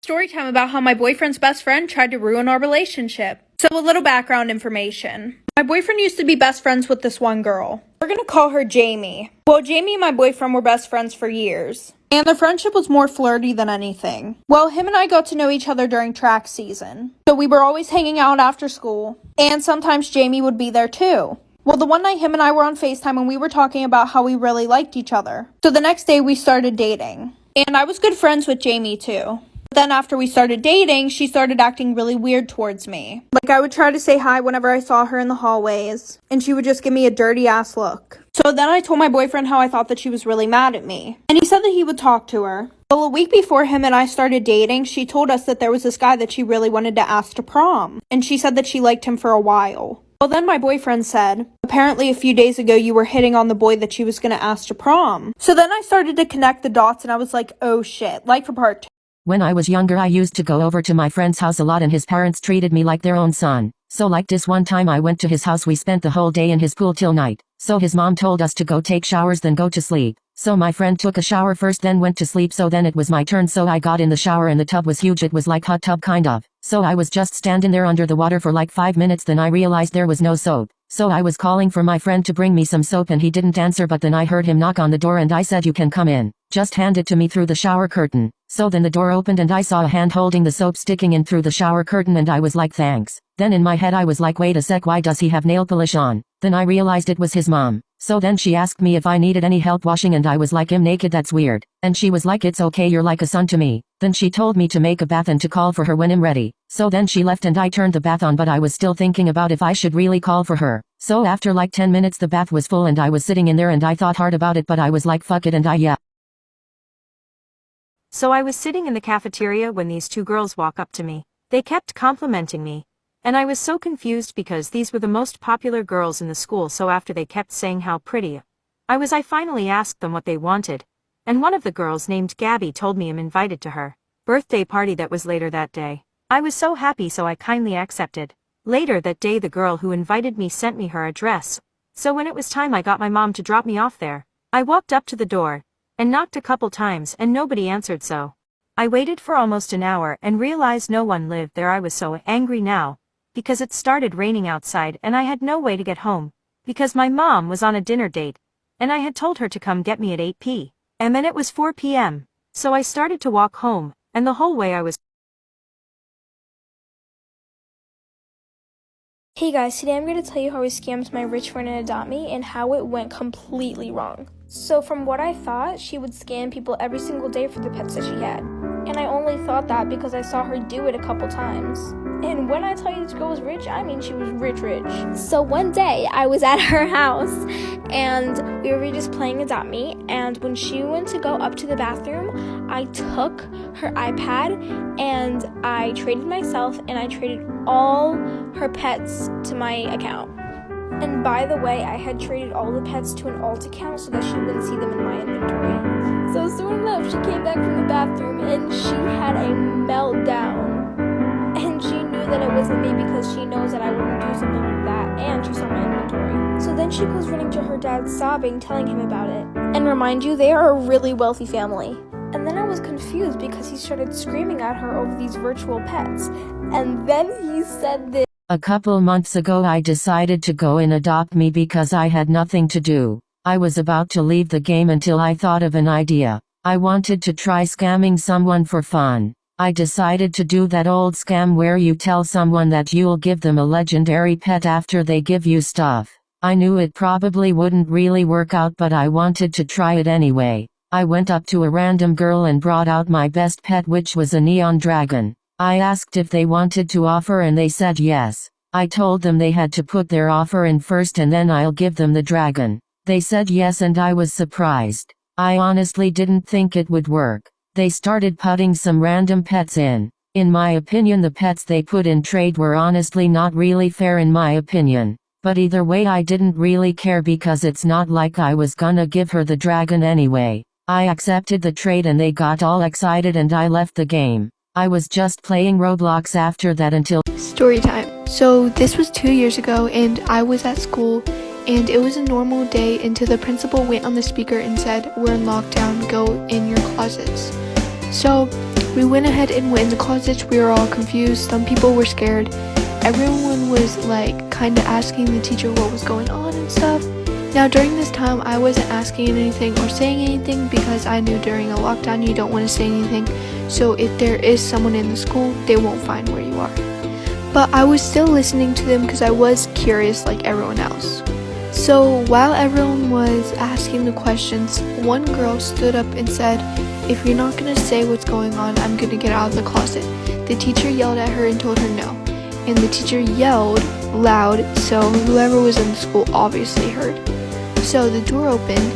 Story time about how my boyfriend's best friend tried to ruin our relationship. So a little background information. My boyfriend used to be best friends with this one girl. We're gonna call her Jamie. Well, Jamie and my boyfriend were best friends for years, and their friendship was more flirty than anything. Well, him and I got to know each other during track season, so we were always hanging out after school, and sometimes Jamie would be there too. Well, the one night him and I were on FaceTime and we were talking about how we really liked each other. So the next day we started dating, and I was good friends with Jamie too. But then after we started dating, she started acting really weird towards me. Like, I would try to say hi whenever I saw her in the hallways, and she would just give me a dirty ass look. So then I told my boyfriend how I thought that she was really mad at me, and he said that he would talk to her. Well, a week before him and I started dating, she told us that there was this guy that she really wanted to ask to prom, and she said that she liked him for a while. Well, then my boyfriend said, apparently a few days ago you were hitting on the boy that she was going to ask to prom. So then I started to connect the dots, and I was like, oh shit, like for part 2. When I was younger, I used to go over to my friend's house a lot, and his parents treated me like their own son. So like this one time I went to his house, we spent the whole day in his pool till night. So his mom told us to go take showers then go to sleep. So my friend took a shower first then went to sleep, so then it was my turn, so I got in the shower and the tub was huge, it was like hot tub kind of. So I was just standing there under the water for like 5 minutes, then I realized there was no soap. So I was calling for my friend to bring me some soap and he didn't answer, but then I heard him knock on the door and I said, you can come in. Just hand it to me through the shower curtain. So then the door opened and I saw a hand holding the soap sticking in through the shower curtain, and I was like, thanks. Then in my head I was like, wait a sec, why does he have nail polish on? Then I realized it was his mom. So then she asked me if I needed any help washing, and I was like, I'm naked, that's weird. And she was like, it's okay, you're like a son to me. Then she told me to make a bath and to call for her when I'm ready. So then she left and I turned the bath on, but I was still thinking about if I should really call for her. So after like 10 minutes the bath was full and I was sitting in there and I thought hard about it, but I was like, fuck it, and yeah. So I was sitting in the cafeteria when these two girls walk up to me. They kept complimenting me. And I was so confused because these were the most popular girls in the school, so after they kept saying how pretty I finally asked them what they wanted. And one of the girls named Gabby told me I'm invited to her birthday party that was later that day. I was so happy, so I kindly accepted. Later that day the girl who invited me sent me her address. So when it was time I got my mom to drop me off there. I walked up to the door and knocked a couple times and nobody answered, so I waited for almost an hour and realized no one lived there. I was so angry now, because it started raining outside and I had no way to get home, because my mom was on a dinner date, and I had told her to come get me at 8 p.m. and then it was 4 p.m. So I started to walk home, and the whole way I was. Hey guys, today I'm going to tell you how I scammed my rich friend in Adopt Me and how it went completely wrong. So from what I thought, she would scam people every single day for the pets that she had. And I only thought that because I saw her do it a couple times. And when I tell you this girl was rich, I mean she was rich. So one day, I was at her house, and we were just playing Adopt Me, and when she went to go up to the bathroom, I took her iPad, and I traded myself, and I traded all her pets to my account. And by the way, I had traded all the pets to an alt account so that she wouldn't see them in my inventory. So soon enough, she came back from the bathroom, and she had a meltdown. And she knew that it wasn't me because she knows that I wouldn't do something like that, and she saw my inventory. So then she goes running to her dad sobbing, telling him about it. And remind you, they are a really wealthy family. And then I was confused because he started screaming at her over these virtual pets. And then he said this. A couple months ago I decided to go in Adopt Me because I had nothing to do. I was about to leave the game until I thought of an idea. I wanted to try scamming someone for fun. I decided to do that old scam where you tell someone that you'll give them a legendary pet after they give you stuff. I knew it probably wouldn't really work out, but I wanted to try it anyway. I went up to a random girl and brought out my best pet, which was a neon dragon. I asked if they wanted to offer and they said yes. I told them they had to put their offer in first and then I'll give them the dragon. They said yes and I was surprised. I honestly didn't think it would work. They started putting some random pets in. In my opinion, the pets they put in trade were honestly not really fair in my opinion. But either way I didn't really care because it's not like I was gonna give her the dragon anyway. I accepted the trade and they got all excited and I left the game. I was just playing Roblox after that until Story time. So this was 2 years ago and I was at school and it was a normal day until the principal went on the speaker and said, "We're in lockdown, go in your closets." So We went ahead and went in the closets. We were all confused. Some people were scared. Everyone was like kind of asking the teacher what was going on and stuff. Now during this time, I wasn't asking anything or saying anything because I knew during a lockdown you don't want to say anything. So if there is someone in the school, they won't find where you are. But I was still listening to them because I was curious like everyone else. So while everyone was asking the questions, one girl stood up and said, "If you're not going to say what's going on, I'm going to get out of the closet." The teacher yelled at her and told her no. And the teacher yelled loud, so whoever was in the school obviously heard. So the door opened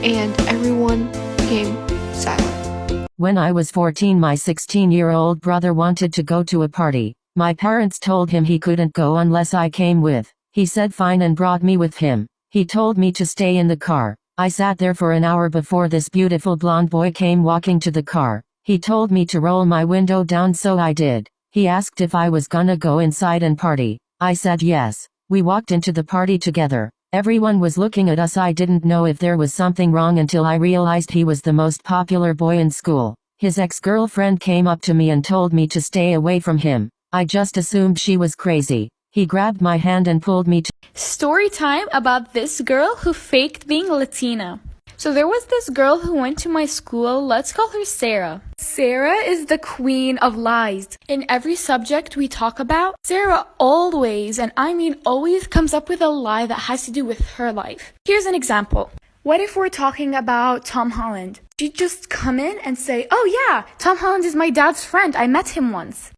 and everyone became silent. When I was 14, my 16-year-old brother wanted to go to a party. My parents told him he couldn't go unless I came with. He said fine and brought me with him. He told me to stay in the car. I sat there for an hour before this beautiful blonde boy came walking to the car. He told me to roll my window down, so I did. He asked if I was gonna go inside and party. I said yes. We walked into the party together. Everyone was looking at us. I didn't know if there was something wrong until I realized he was the most popular boy in school. His ex-girlfriend came up to me and told me to stay away from him. I just assumed she was crazy. He grabbed my hand and pulled me to Story time about this girl who faked being Latina. So there was this girl who went to my school. Let's call her Sarah. Sarah is the queen of lies. In every subject we talk about, Sarah always, and I mean always, comes up with a lie that has to do with her life. Here's an example. What if we're talking about Tom Holland? She'd just come in and say, "Oh yeah, Tom Holland is my dad's friend. I met him once."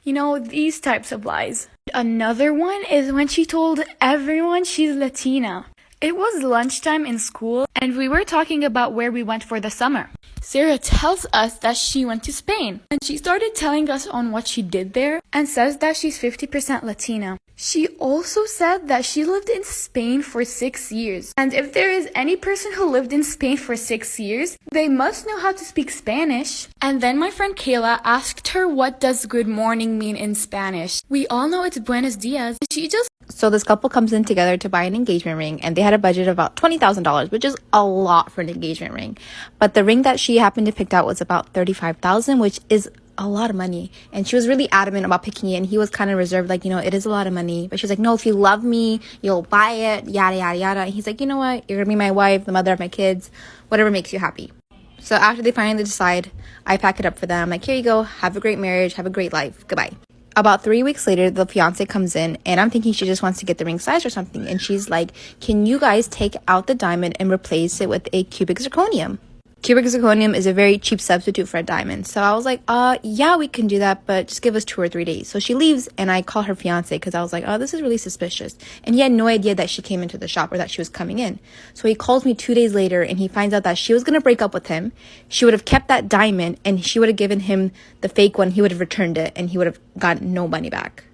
You know, these types of lies. Another one is when she told everyone she's Latina. It was lunchtime in school, and we were talking about where we went for the summer. Sarah tells us that she went to Spain, and she started telling us on what she did there, and says that she's 50% Latina. She also said that she lived in Spain for 6 years, and if there is any person who lived in Spain for 6 years, they must know how to speak Spanish. And then my friend Kayla asked her, what does good morning mean in Spanish? We all know it's buenos dias. She just So this couple comes in together to buy an engagement ring, and they had a budget of about $20,000, which is a lot for an engagement ring. But the ring that she happened to pick out was about $35,000, which is a lot of money. And she was really adamant about picking it, and he was kind of reserved, like, it is a lot of money. But she's like, no, if you love me, you'll buy it, yada, yada, yada. And he's like, you know what? You're going to be my wife, the mother of my kids, whatever makes you happy. So after they finally decide, I pack it up for them. I'm like, here you go. Have a great marriage. Have a great life. Goodbye. About 3 weeks later, the fiance comes in, and I'm thinking she just wants to get the ring size or something. And she's like, can you guys take out the diamond and replace it with a cubic zirconium? Cubic zirconium is a very cheap substitute for a diamond. So I was like, yeah, we can do that, but just give us 2 or 3 days. So she leaves, and I call her fiance because I was like, oh, this is really suspicious. And he had no idea that she came into the shop or that she was coming in. So he calls me 2 days later, and he finds out that she was going to break up with him. She would have kept that diamond, and she would have given him the fake one. He would have returned it, and he would have gotten no money back.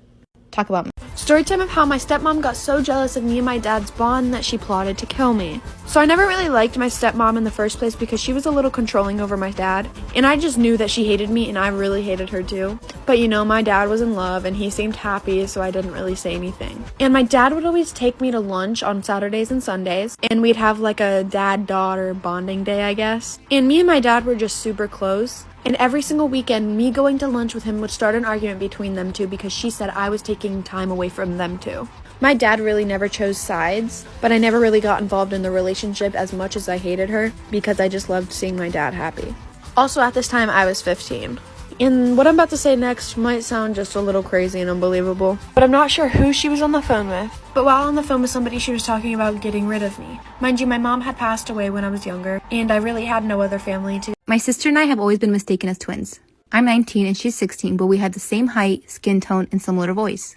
Talk about me. Story time of how my stepmom got so jealous of me and my dad's bond that she plotted to kill me. So I never really liked my stepmom in the first place because she was a little controlling over my dad, and I just knew that she hated me and I really hated her too. But my dad was in love and he seemed happy, so I didn't really say anything. And my dad would always take me to lunch on Saturdays and Sundays, and we'd have like a dad-daughter bonding day, I guess. And me and my dad were just super close. And every single weekend, me going to lunch with him would start an argument between them two because she said I was taking time away from them two. My dad really never chose sides, but I never really got involved in the relationship as much as I hated her because I just loved seeing my dad happy. Also, at this time, I was 15. And what I'm about to say next might sound just a little crazy and unbelievable, but I'm not sure who she was on the phone with. But while on the phone with somebody, she was talking about getting rid of me. Mind you, my mom had passed away when I was younger, and I really had no other family to. My sister and I have always been mistaken as twins. I'm 19 and she's 16, but we had the same height, skin tone, and similar voice.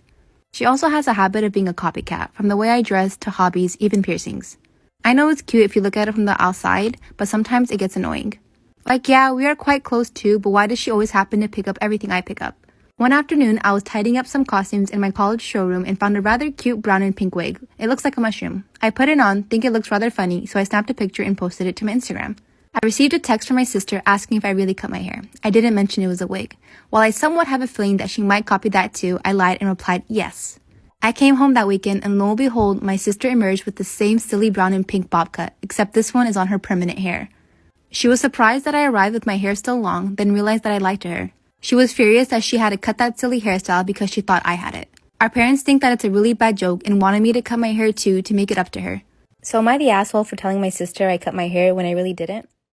She also has a habit of being a copycat, from the way I dress to hobbies, even piercings. I know it's cute if you look at it from the outside, but sometimes it gets annoying. Like, yeah, we are quite close too, but why does she always happen to pick up everything I pick up? One afternoon, I was tidying up some costumes in my college showroom and found a rather cute brown and pink wig. It looks like a mushroom. I put it on, think it looks rather funny, so I snapped a picture and posted it to my Instagram. I received a text from my sister asking if I really cut my hair. I didn't mention it was a wig. While I somewhat have a feeling that she might copy that too, I lied and replied yes. I came home that weekend and lo and behold, my sister emerged with the same silly brown and pink bob cut, except this one is on her permanent hair. She was surprised that I arrived with my hair still long, then realized that I liked her. She was furious that she had to cut that silly hairstyle because she thought I had it. Our parents think that it's a really bad joke and wanted me to cut my hair too to make it up to her. So am I the asshole for telling my sister I cut my hair when I really didn't?